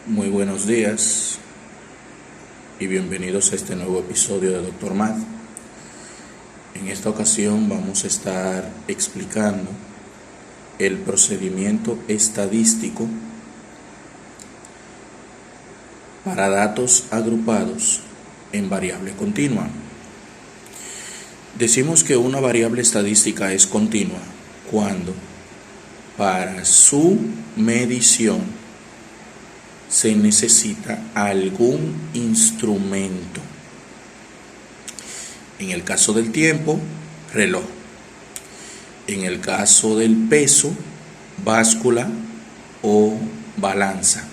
Muy buenos días y bienvenidos a este nuevo episodio de Dr. Math. En esta ocasión vamos a estar explicando el procedimiento estadístico para datos agrupados en variable continua. Decimos que una variable estadística es continua cuando para su medición se necesita algún instrumento. En el caso del tiempo, reloj. En el caso del peso, báscula o balanza.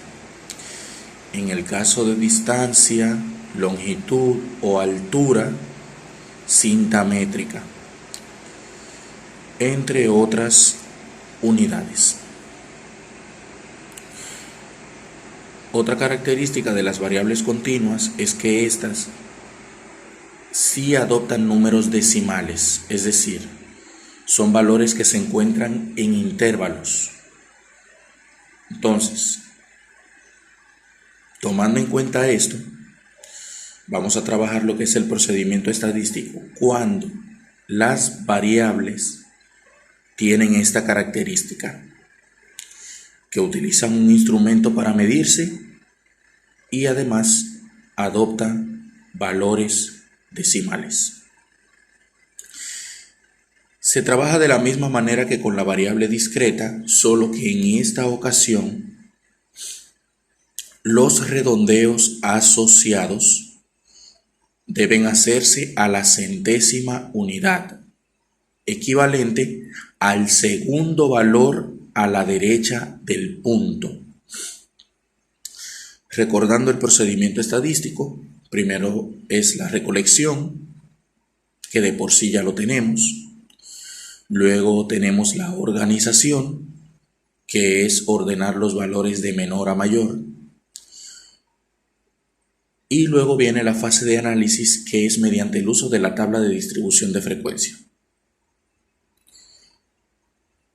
En el caso de distancia, longitud o altura, cinta métrica, entre otras unidades. Otra característica de las variables continuas es que éstas sí adoptan números decimales, es decir, son valores que se encuentran en intervalos. Entonces, tomando en cuenta esto, vamos a trabajar lo que es el procedimiento estadístico cuando las variables tienen esta característica, que utilizan un instrumento para medirse y además adoptan valores decimales. Se trabaja de la misma manera que con la variable discreta, solo que en esta ocasión los redondeos asociados deben hacerse a la centésima unidad, equivalente al segundo valor a la derecha del punto. Recordando el procedimiento estadístico, primero es la recolección, que de por sí ya lo tenemos. Luego tenemos la organización, que es ordenar los valores de menor a mayor. Y luego viene la fase de análisis, que es mediante el uso de la tabla de distribución de frecuencia.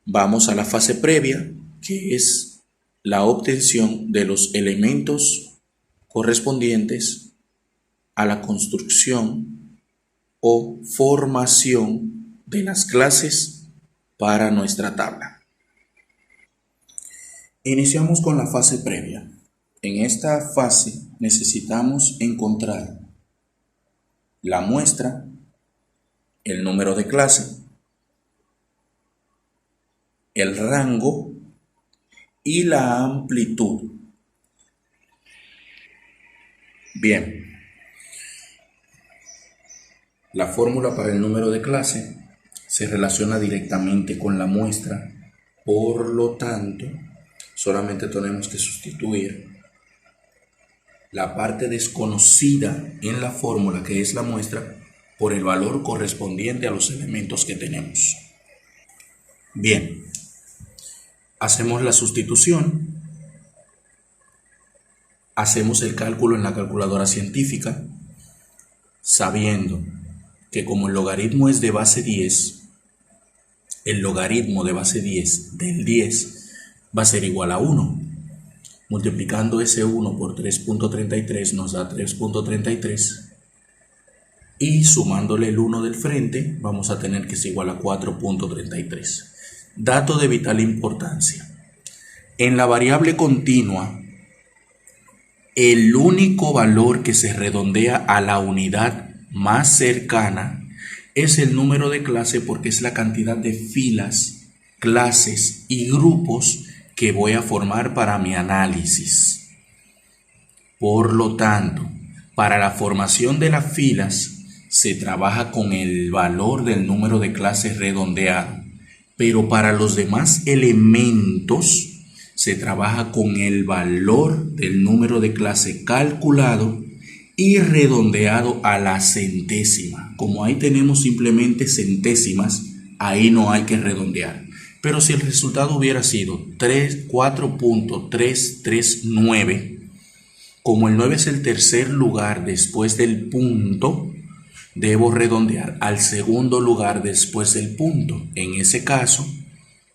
Vamos a la fase previa, que es la obtención de los elementos correspondientes a la construcción o formación de las clases para nuestra tabla. Iniciamos con la fase previa. En esta fase necesitamos encontrar la muestra, el número de clase, el rango y la amplitud. Bien, la fórmula para el número de clase se relaciona directamente con la muestra, por lo tanto, solamente tenemos que sustituir la parte desconocida en la fórmula, que es la muestra, por el valor correspondiente a los elementos que tenemos. Bien. Hacemos la sustitución, hacemos el cálculo en la calculadora científica, sabiendo que como el logaritmo es de base 10, el logaritmo de base 10 del 10 va a ser igual a 1. Multiplicando ese 1 por 3.33 nos da 3.33 y sumándole el 1 del frente vamos a tener que es igual a 4.33. Dato de vital importancia. En la variable continua, el único valor que se redondea a la unidad más cercana es el número de clase, porque es la cantidad de filas, clases y grupos que voy a formar para mi análisis. Por lo tanto, para la formación de las filas se trabaja con el valor del número de clases redondeado. Pero para los demás elementos se trabaja con el valor del número de clase calculado y redondeado a la centésima. Como ahí tenemos simplemente centésimas, ahí no hay que redondear. Pero si el resultado hubiera sido 4.339, como el 9 es el tercer lugar después del punto, debo redondear al segundo lugar después del punto. En ese caso,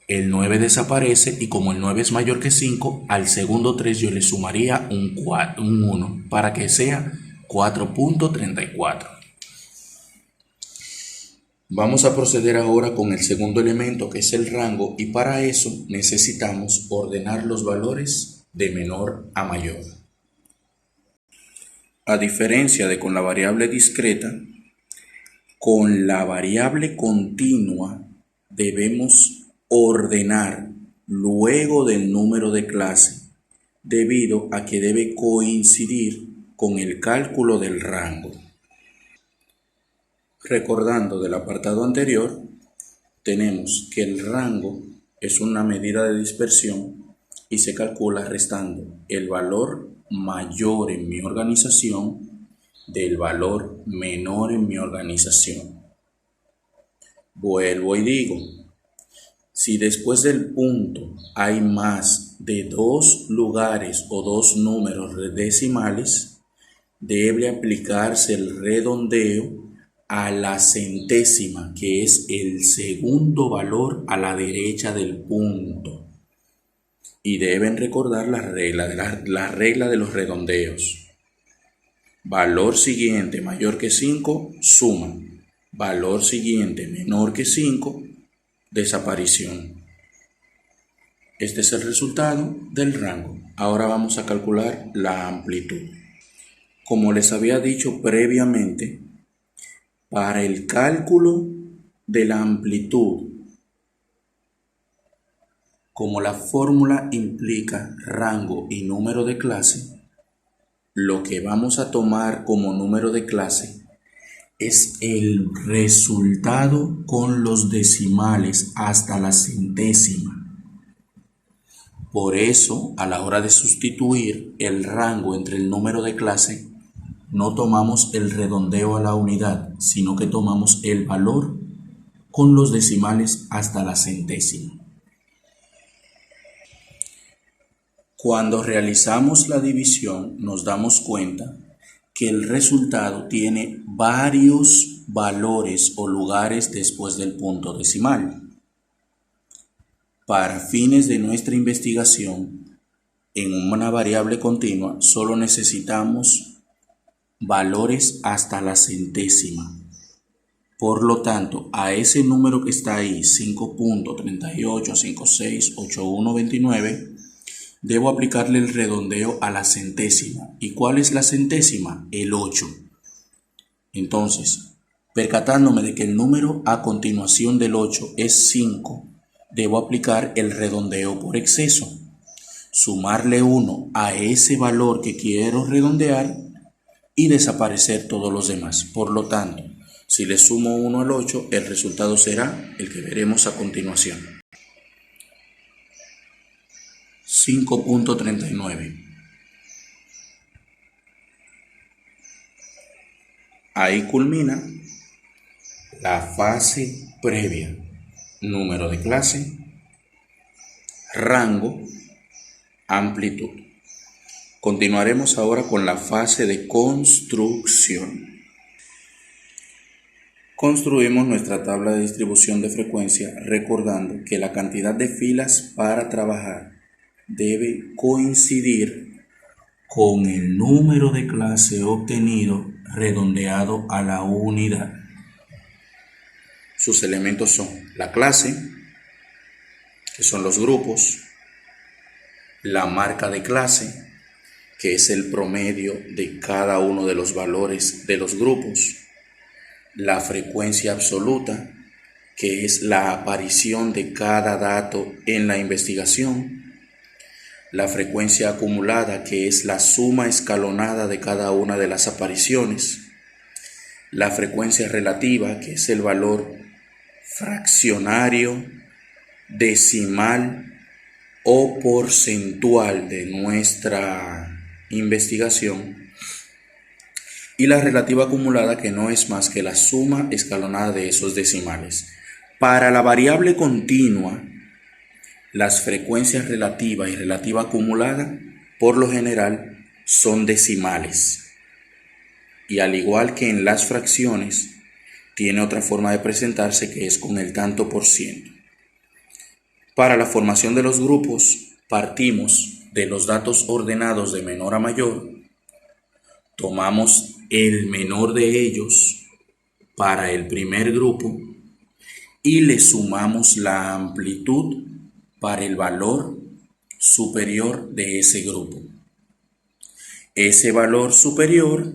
El 9 desaparece y como el 9 es mayor que 5, al segundo 3 yo le sumaría un 1 para que sea 4.34. Vamos a proceder ahora con el segundo elemento, que es el rango, y para eso necesitamos ordenar los valores de menor a mayor. A diferencia de con la variable discreta, con la variable continua debemos ordenar luego del número de clase, debido a que debe coincidir con el cálculo del rango. Recordando del apartado anterior, tenemos que el rango es una medida de dispersión y se calcula restando el valor mayor en mi organización del valor menor en mi organización. Vuelvo y digo, si después del punto hay más de 2 lugares o 2 números decimales, debe aplicarse el redondeo a la centésima, que es el segundo valor a la derecha del punto. Y deben recordar la regla de los redondeos. Valor siguiente mayor que 5, suma. Valor siguiente menor que 5, desaparición. Este es el resultado del rango. Ahora vamos a calcular la amplitud. Como les había dicho previamente, para el cálculo de la amplitud, como la fórmula implica rango y número de clase, lo que vamos a tomar como número de clase es el resultado con los decimales hasta la centésima. Por eso, a la hora de sustituir el rango entre el número de clase, no tomamos el redondeo a la unidad, sino que tomamos el valor con los decimales hasta la centésima. Cuando realizamos la división, nos damos cuenta que el resultado tiene varios valores o lugares después del punto decimal. Para fines de nuestra investigación, en una variable continua solo necesitamos valores hasta la centésima. Por lo tanto, a ese número que está ahí, 5.38568129, debo aplicarle el redondeo a la centésima. ¿Y cuál es la centésima? El 8. Entonces, percatándome de que el número a continuación del 8 es 5, debo aplicar el redondeo por exceso. Sumarle 1 a ese valor que quiero redondear y desaparecer todos los demás. Por lo tanto, si le sumo 1 al 8, el resultado será el que veremos a continuación. 5.39. Ahí culmina la fase previa. Número de clase, rango, amplitud. Continuaremos ahora con la fase de construcción. Construimos nuestra tabla de distribución de frecuencia recordando que la cantidad de filas para trabajar debe coincidir con el número de clase obtenido redondeado a la unidad. Sus elementos son la clase, que son los grupos, la marca de clase, que es el promedio de cada uno de los valores de los grupos, la frecuencia absoluta, que es la aparición de cada dato en la investigación, la frecuencia acumulada, que es la suma escalonada de cada una de las apariciones, la frecuencia relativa, que es el valor fraccionario, decimal o porcentual de nuestra investigación, y la relativa acumulada, que no es más que la suma escalonada de esos decimales. Para la variable continua, las frecuencias relativa y relativa acumulada por lo general son decimales, y al igual que en las fracciones tiene otra forma de presentarse, que es con el tanto por ciento. Para la formación de los grupos, partimos de los datos ordenados de menor a mayor, tomamos el menor de ellos para el primer grupo y le sumamos la amplitud para el valor superior de ese grupo. Ese valor superior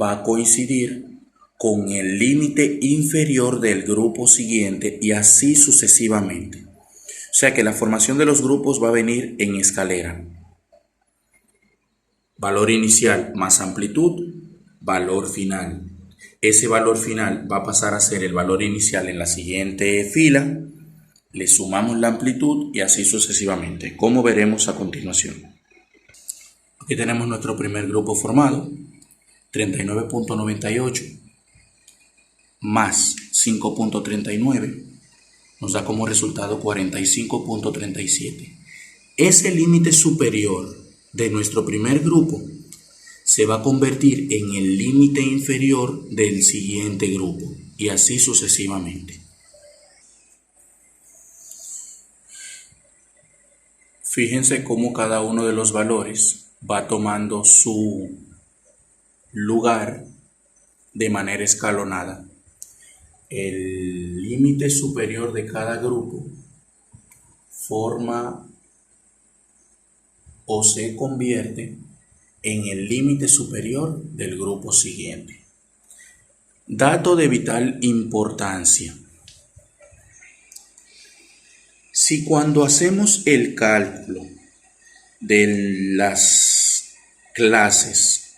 va a coincidir con el límite inferior del grupo siguiente y así sucesivamente. O sea que la formación de los grupos va a venir en escalera. Valor inicial más amplitud, valor final. Ese valor final va a pasar a ser el valor inicial en la siguiente fila, le sumamos la amplitud y así sucesivamente, como veremos a continuación. Aquí tenemos nuestro primer grupo formado, 39.98 más 5.39 nos da como resultado 45.37. Ese límite superior de nuestro primer grupo se va a convertir en el límite inferior del siguiente grupo y así sucesivamente. Fíjense cómo cada uno de los valores va tomando su lugar de manera escalonada. El límite superior de cada grupo forma o se convierte en el límite superior del grupo siguiente. Dato de vital importancia. Si cuando hacemos el cálculo de las clases,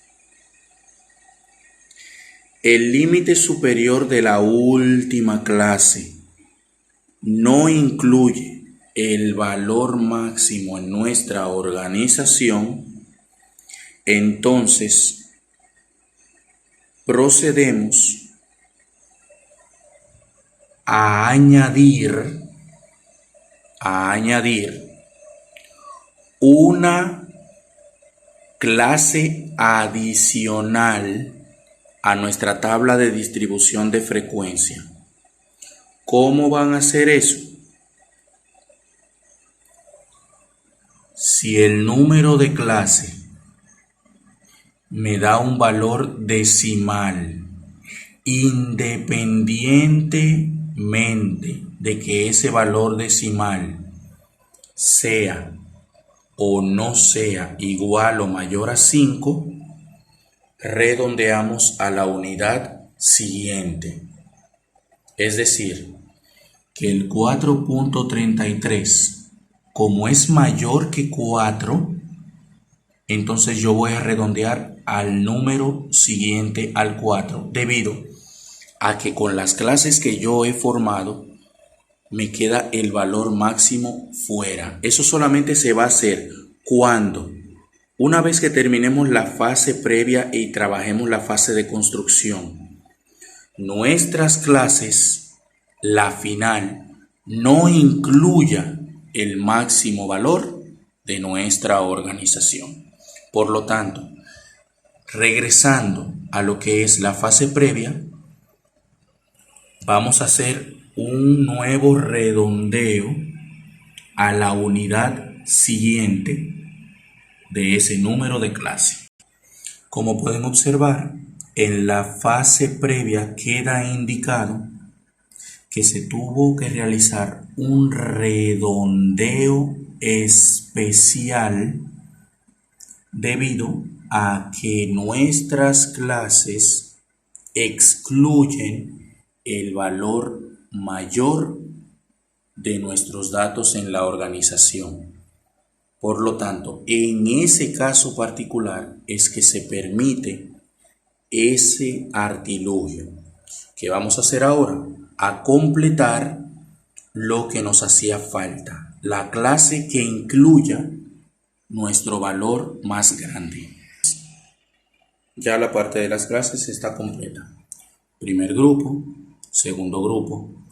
el límite superior de la última clase no incluye el valor máximo en nuestra organización, entonces procedemos a añadir una clase adicional a nuestra tabla de distribución de frecuencia. ¿Cómo van a hacer eso? Si el número de clase me da un valor decimal, independientemente de que ese valor decimal sea o no sea igual o mayor a 5, redondeamos a la unidad siguiente. Es decir, que el 4.33, como es mayor que 4, entonces yo voy a redondear al número siguiente, al 4, debido a que con las clases que yo he formado me queda el valor máximo fuera. Eso solamente se va a hacer cuando, una vez que terminemos la fase previa y trabajemos la fase de construcción, nuestras clases, la final, no incluya el máximo valor de nuestra organización. Por lo tanto, regresando a lo que es la fase previa, vamos a hacer un nuevo redondeo a la unidad siguiente de ese número de clase. Como pueden observar, en la fase previa queda indicado que se tuvo que realizar un redondeo especial debido a que nuestras clases excluyen el valor mayor de nuestros datos en la organización. Por lo tanto, en ese caso particular es que se permite ese artilugio. ¿Qué vamos a hacer ahora? A completar lo que nos hacía falta, la clase que incluya nuestro valor más grande. Ya la parte de las clases está completa. Primer grupo, segundo grupo,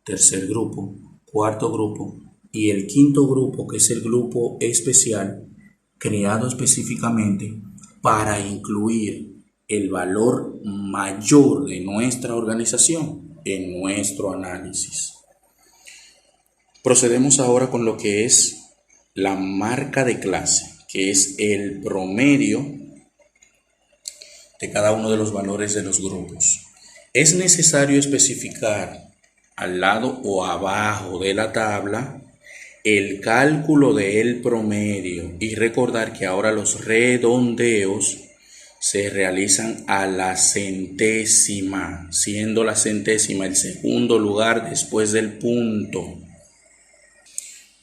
tercer grupo, cuarto grupo y el quinto grupo, que es el grupo especial creado específicamente para incluir el valor mayor de nuestra organización en nuestro análisis. Procedemos ahora con lo que es la marca de clase, que es el promedio de cada uno de los valores de los grupos. Es necesario especificar al lado o abajo de la tabla el cálculo del promedio y recordar que ahora los redondeos se realizan a la centésima, siendo la centésima el segundo lugar después del punto.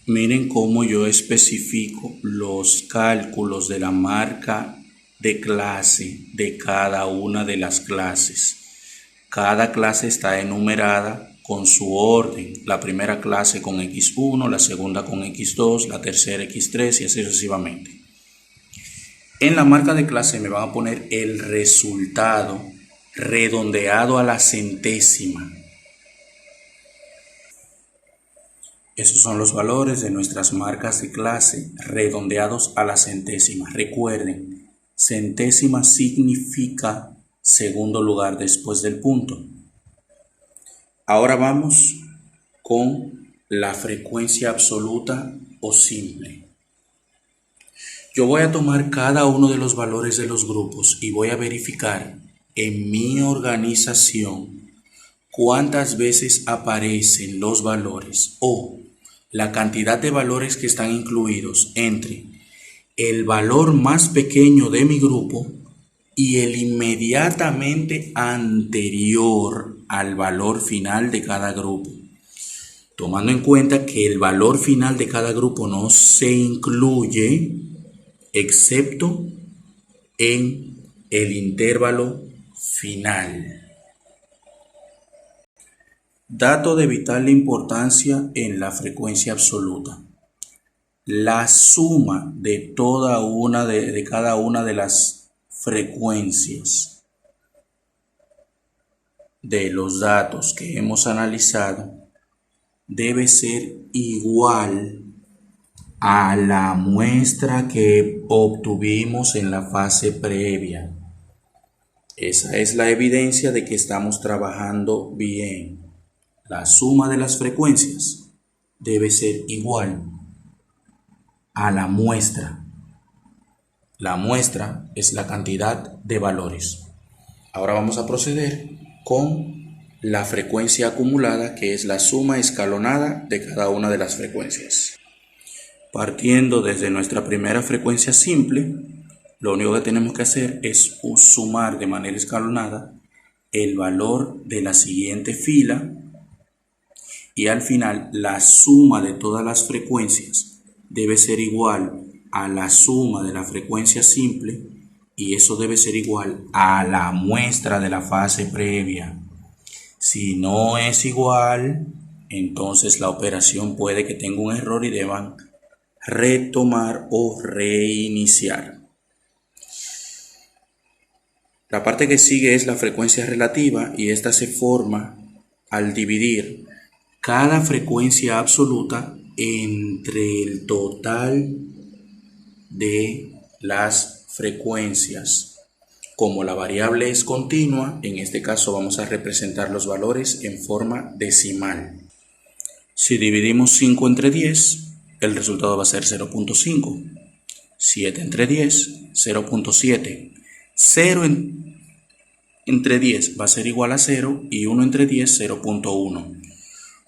Miren cómo yo especifico los cálculos de la marca de clase de cada una de las clases. Cada clase está enumerada con su orden. La primera clase con X1, la segunda con X2, la tercera X3 y así sucesivamente. En la marca de clase me van a poner el resultado redondeado a la centésima. Esos son los valores de nuestras marcas de clase redondeados a la centésima. Recuerden, centésima significa segundo lugar después del punto. Ahora vamos con la frecuencia absoluta o simple. Yo voy a tomar cada uno de los valores de los grupos y voy a verificar en mi organización cuántas veces aparecen los valores o la cantidad de valores que están incluidos entre el valor más pequeño de mi grupo y el inmediatamente anterior al valor final de cada grupo. Tomando en cuenta que el valor final de cada grupo no se incluye excepto en el intervalo final. Dato de vital importancia en la frecuencia absoluta. La suma de cada una de las frecuencias de los datos que hemos analizado debe ser igual a la muestra que obtuvimos en la fase previa. Esa es la evidencia de que estamos trabajando bien. La suma de las frecuencias debe ser igual a la muestra. La muestra es la cantidad de valores. Ahora vamos a proceder con la frecuencia acumulada, que es la suma escalonada de cada una de las frecuencias. Partiendo desde nuestra primera frecuencia simple, lo único que tenemos que hacer es sumar de manera escalonada el valor de la siguiente fila y al final la suma de todas las frecuencias debe ser igual a la suma de la frecuencia simple y eso debe ser igual a la muestra de la fase previa. Si no es igual, entonces la operación puede que tenga un error y deban retomar o reiniciar. La parte que sigue es la frecuencia relativa y esta se forma al dividir cada frecuencia absoluta entre el total de las frecuencias. Como la variable es continua, en este caso vamos a representar los valores en forma decimal. Si dividimos 5 entre 10, el resultado va a ser 0.5. 7 entre 10, 0.7. 0 entre 10 va a ser igual a 0 y 1 entre 10, 0.1.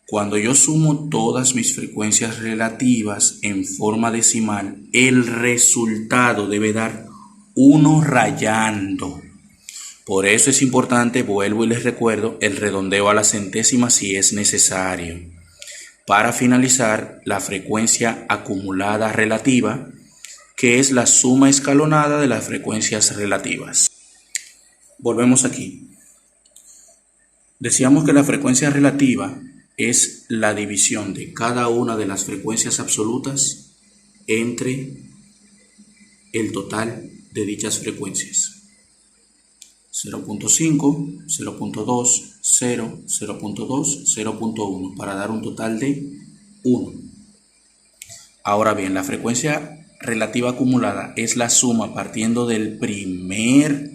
Cuando yo sumo todas mis frecuencias relativas en forma decimal, el resultado debe dar 1 rayando. Por eso es importante, vuelvo y les recuerdo, el redondeo a la centésima si es necesario. Para finalizar, la frecuencia acumulada relativa, que es la suma escalonada de las frecuencias relativas. Volvemos aquí. Decíamos que la frecuencia relativa es la división de cada una de las frecuencias absolutas entre el total de dichas frecuencias. 0.5, 0.2, 0, 0.2, 0.1 para dar un total de 1. Ahora bien, la frecuencia relativa acumulada es la suma partiendo del primer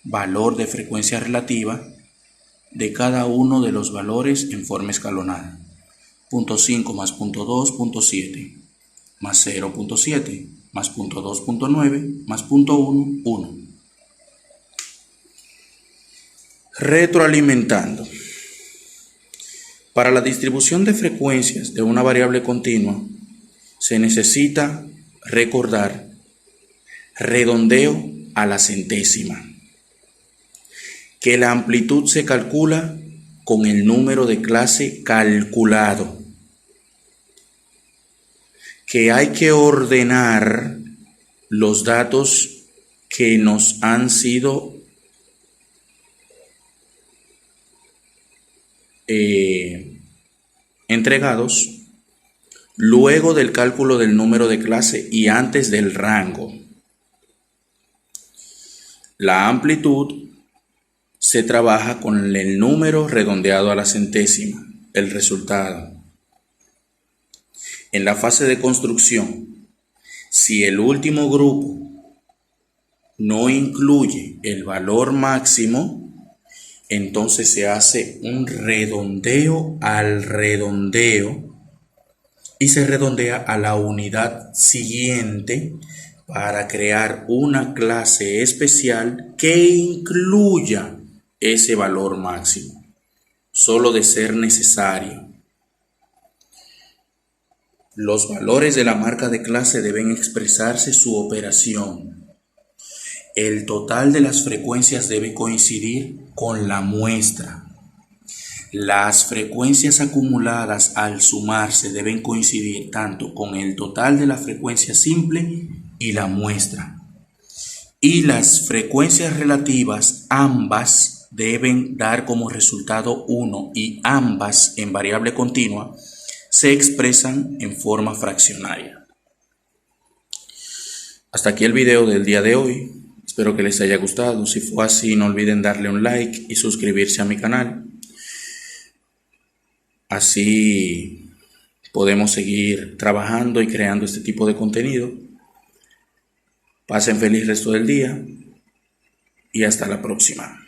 valor de frecuencia relativa de cada uno de los valores en forma escalonada. 0.5 más 0.2, 0.7, más 0.7, más 0.2.9, más 0.1, 1. Retroalimentando. Para la distribución de frecuencias de una variable continua, se necesita recordar redondeo a la centésima, que la amplitud se calcula con el número de clase calculado, que hay que ordenar los datos que nos han sido entregados luego del cálculo del número de clase y antes del rango. La amplitud se trabaja con el número redondeado a la centésima, el resultado. En la fase de construcción, si el último grupo no incluye el valor máximo, entonces se hace un redondeo al redondeo y se redondea a la unidad siguiente para crear una clase especial que incluya ese valor máximo, solo de ser necesario. Los valores de la marca de clase deben expresarse su operación. El total de las frecuencias debe coincidir con la muestra. Las frecuencias acumuladas al sumarse deben coincidir tanto con el total de la frecuencia simple y la muestra. Y las frecuencias relativas, ambas, deben dar como resultado 1 y ambas en variable continua se expresan en forma fraccionaria. Hasta aquí el video del día de hoy. Espero que les haya gustado. Si fue así, no olviden darle un like y suscribirse a mi canal. Así podemos seguir trabajando y creando este tipo de contenido. Pasen feliz resto del día y hasta la próxima.